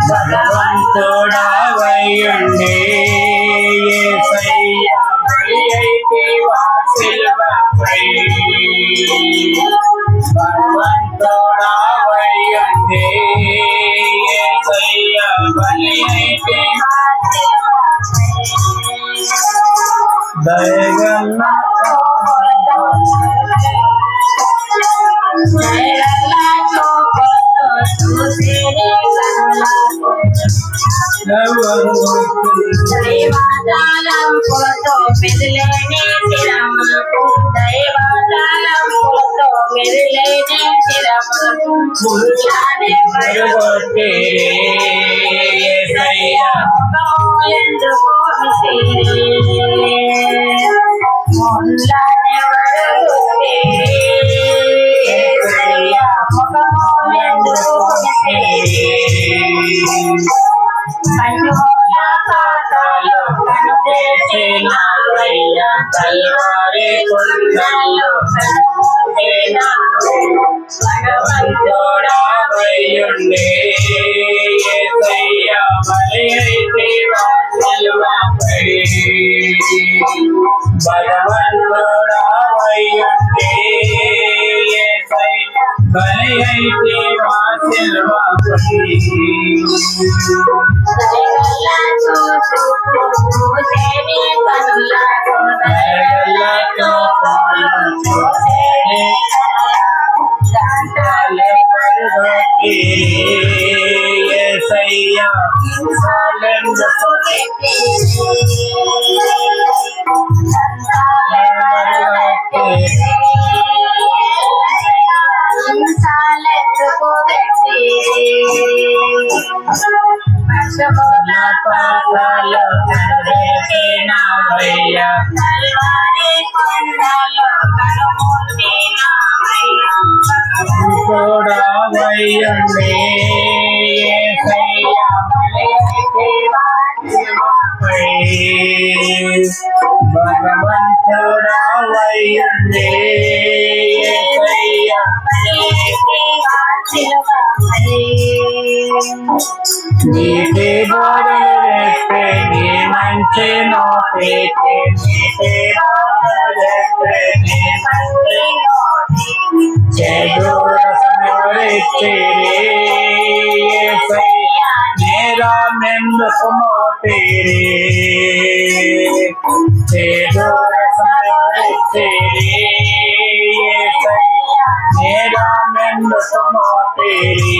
భగవంతుడా వయ్యుండే యేసయ్య బలి అయితివా సిలువపై. భగవంతుడా వయ్యుండే యేసయ్య బలి అయితివా దయగల్ల కల్వారి కొండల్లో భగవంతుడా వయ్యుండే యేసయ్య బలి అయితివా సిలువపై. భగవంతుడా వయ్యుండే యేసయ్య బలి అయితివా సిలువపై. యేసయ్య కూడా వయ్యుండే యేసయ్య బలి అయితివా సిలువపై. భగవంతుడా వయ్యుండే యేసయ్య నీటి బోధలు చెప్పే నీ మంచి నోటికి నీటి బోధలు చెప్పే నీ మంచి చెడు రసములిచ్చిరి యేసయ్య నేరమెందుకు మోపిరి. చెడు రసములిచ్చిరి యేసయ్య నేరమెందుకు మోపిరి.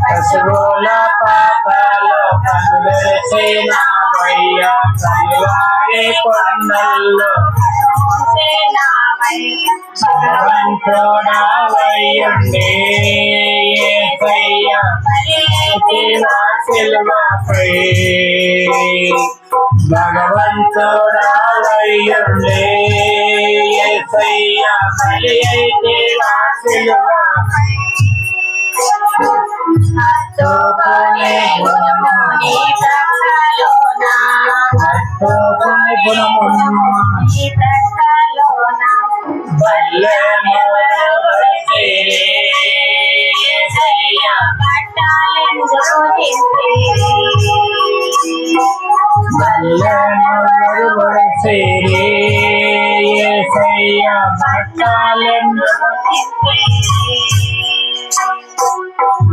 పశువుల పాపాలు కనుగొలిచినావయ్య కల్వారి కొండల్లో భగవంతుడా వయ్యుండే యేసయ్య బలి అయితివా సిలువపై. భగవంతుడా వయ్యుండే యేసయ్య బలి అయితివా సిలువపై. హత్తుకుని గుణముని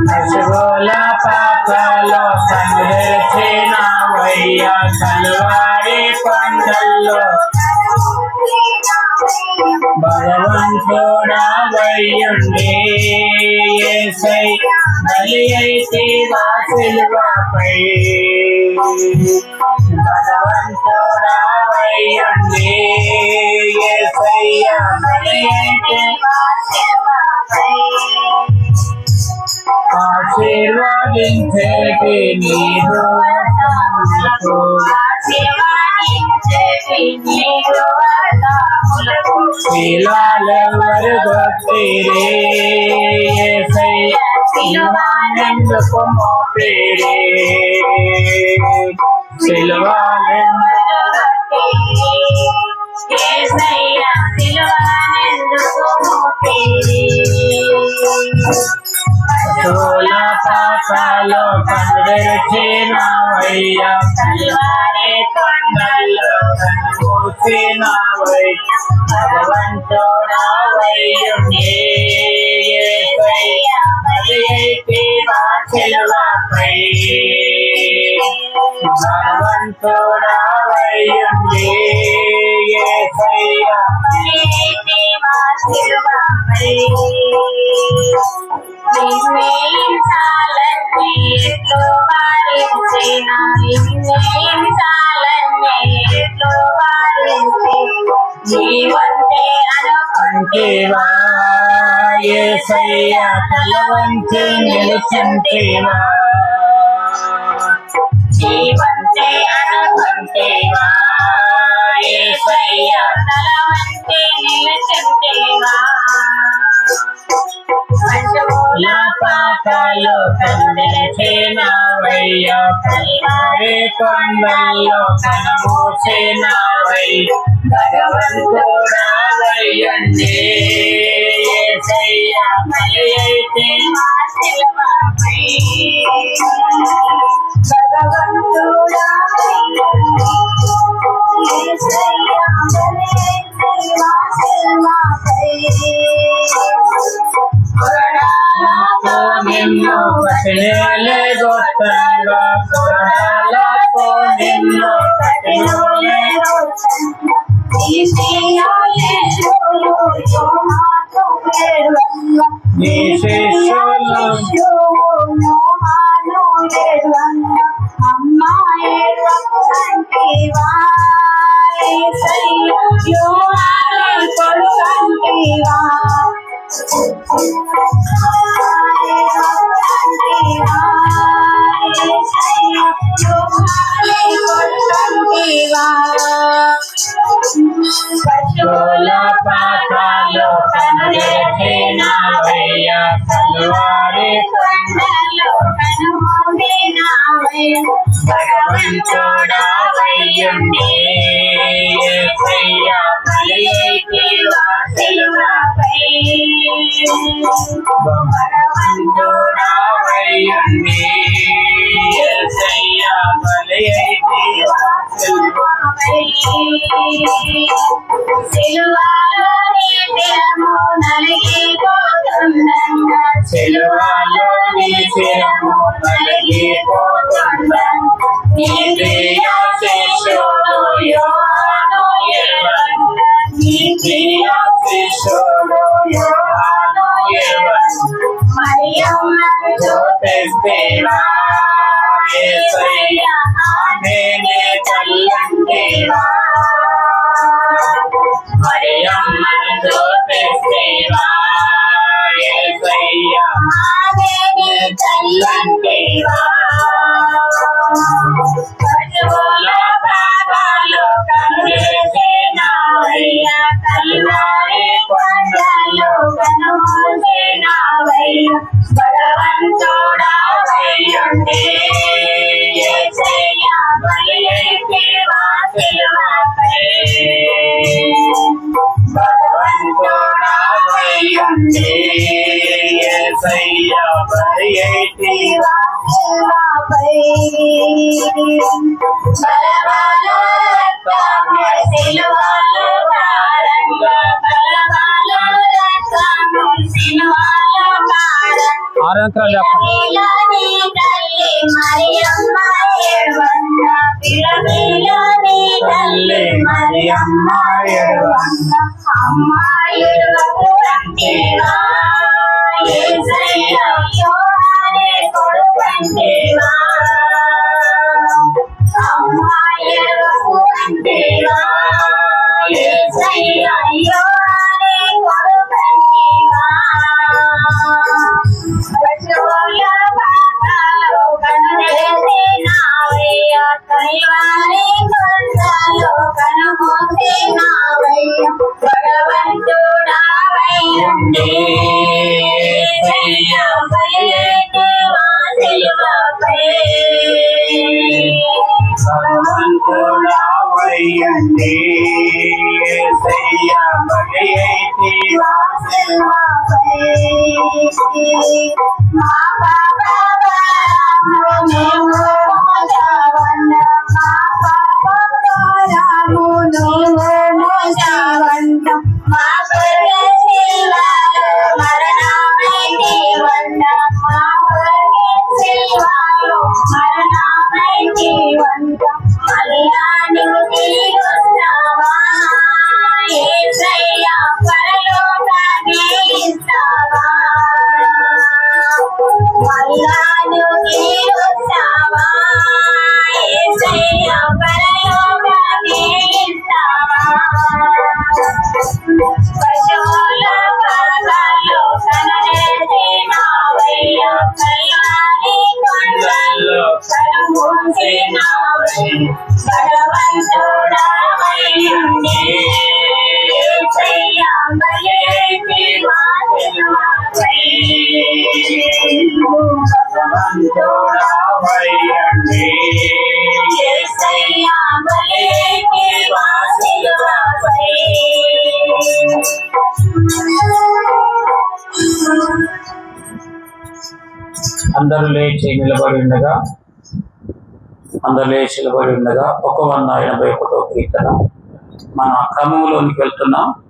పశువుల పాపాలు కనుగొలిచినావయ్య కల్వారి కొండల్లో భగవంతుడా వయ్యుండే యేసయ్య బలి అయితివా సిలువపై. భగవంతుడా వయ్యుండే యేసయ్య బలి అయితివా సిలువపై. ఆశీర్వదించేటి నీరు శిలాలెవరు గొత్తిరి యేసయ్య సిలువనెందుకు మోపిరి. సిలువనెందుకు యేసయ్య సిలువనెందుకు మోపిరి. తెరచినవయ్యా కల్వారి కొండల్లో కన్నుమూసినవయ్యా భగవంతుడవయ్యుండి యేసయ్యా బలియైతివా సిలువపై భగవంతుడవయ్యుండి యేసయ్యా బలియైతివా సిలువపై నిన్నేయించాలని ఎట్లో వారించిన నిన్నేయించాలని ఎట్లో వారించి నీవంటే అనుకుంటేవా యేసయ్యా తల వంచి నిలిచింటేవా నీవంటే అనుకుంటేవా యేసయ్యా తల వంచి నిలిచింటేవా పశువుల పాకలో కందిలిచినవయ్యా కల్వారి కొండల్లో కన్నుమూసినవయ్యా భగవంతుడవయ్యుండి యేసయ్యా బలియైతివా సిలువపై భగవంతుడవయ్యుండి యేసయ్యా బలియైతివా సిలువపై కొరడాలతో నిన్ను కఠినలే గొట్టంగా కొరడాలతో నిన్ను కఠినలే గొట్టంగా నీ శిష్యులు అమ్మాయివా కొడుకంటివా పశువుల పాకలో కందిలిచినవయ్యా కల్వారి కొండల్లో కన్నుమూసినవయ్యా భగవంతుడవయ్యుండి యేసయ్యా బలియైతివా సిలువపై భగవంతుడవయ్యుండి యేసయ్యా బలియైతివా సిలువపై సిలువలో నీ శిరము నలిగిపోతుండగా సిలువలో నీ శిరము నలిగిపోతుండగా నీ ప్రియ శిష్యుడు యోహాను ఎరుగగా నీ ప్రియ శిష్యుడు యోహాను ఎరుగగా మరియమ్మను చూపిస్తేవా యేసయ్యా ఆమెనే తల్లంటివా మరియమ్మను చూపిస్తేవా యేసయ్యా ఆమెనే తల్లంటివా పశువుల పాకలో కందిలిచినవయ్యా కల్వారి కొండల్లో కన్నుమూసినవయ్యా భగవంతుడవయ్యుండి యేసయ్యా బలియైతివా సిలువపై భగవంతుడవయ్యుండి యేసయ్యా బలియైతివా సిలువపై బలవాలో రక్తము సిలువలో కారంగా బలవాలో రక్తము సిలువలో కారంగా పిలమిలోని తల్లి మరియమ్మ ఎరుగగా పిలమిలోని తల్లి మరియమ్మ ఎరుగగా అమ్మాయిలకు అంటివా యేసయ్యా యోహానే కొడుకంటివా అమ్మాయిలకు అంటివా యేసయ్యా యోహానే కొడుకంటివా పశువుల పాకలో కందిలిచినవయ్యా కల్వారి కొండల్లో కన్నుమూసినవయ్యా భగవంతుడవయ్యుండి యేసయ్యా బలియైతివా సిలువపై భగవంతుడవయ్యుండి యేసయ్యా బలియైతివా సిలువపై మా పాప అందరూ లేచి నిలబడి ఉండగా 181 కీర్తన మన క్రమంలోనికి వెళ్తున్నాం.